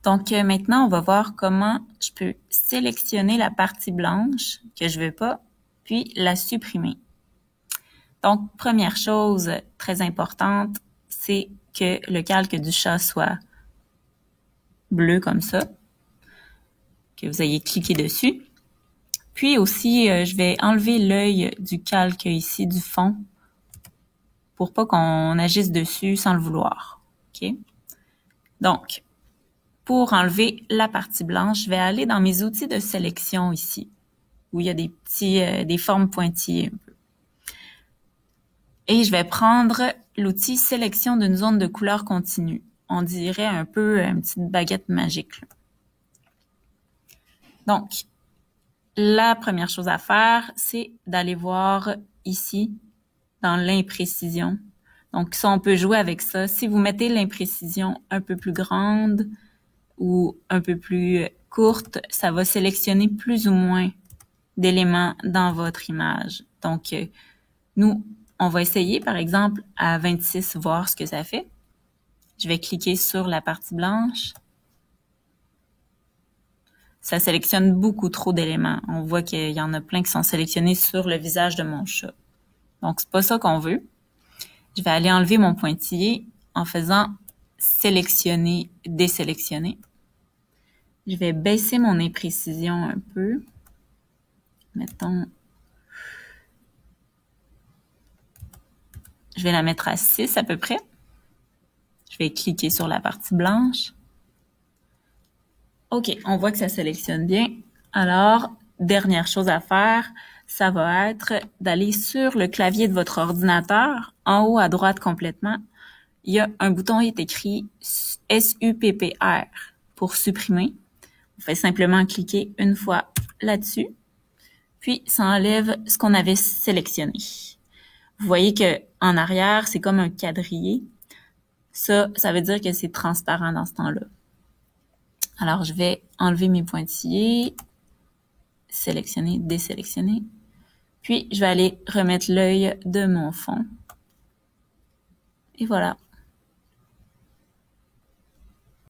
Donc, maintenant, on va voir comment je peux sélectionner la partie blanche que je veux pas, puis la supprimer. Donc, première chose très importante, c'est que le calque du chat soit bleu comme ça, que vous ayez cliqué dessus. Puis aussi, je vais enlever l'œil du calque ici du fond pour pas qu'on agisse dessus sans le vouloir. OK? Donc, pour enlever la partie blanche, je vais aller dans mes outils de sélection ici, où il y a des formes pointillées un peu. Et je vais prendre l'outil sélection d'une zone de couleur continue. On dirait un peu une petite baguette magique. Là. Donc, la première chose à faire, c'est d'aller voir ici, dans l'imprécision. Donc, ça, on peut jouer avec ça. Si vous mettez l'imprécision un peu plus grande ou un peu plus courte, ça va sélectionner plus ou moins d'éléments dans votre image. Donc, nous, on va essayer, par exemple, à 26, voir ce que ça fait. Je vais cliquer sur la partie blanche. Ça sélectionne beaucoup trop d'éléments. On voit qu'il y en a plein qui sont sélectionnés sur le visage de mon chat. Donc, c'est pas ça qu'on veut. Je vais aller enlever mon pointillé en faisant sélectionner, désélectionner. Je vais baisser mon imprécision un peu. Mettons, je vais la mettre à 6 à peu près. Je vais cliquer sur la partie blanche. OK, on voit que ça sélectionne bien. Alors, dernière chose à faire, ça va être d'aller sur le clavier de votre ordinateur, en haut à droite complètement. Il y a un bouton qui est écrit SUPPR pour supprimer. On fait simplement cliquer une fois là-dessus, puis ça enlève ce qu'on avait sélectionné. Vous voyez que en arrière, c'est comme un quadrillé. Ça veut dire que c'est transparent dans ce temps-là. Alors, je vais enlever mes pointillés, sélectionner, désélectionner. Puis, je vais aller remettre l'œil de mon fond. Et voilà.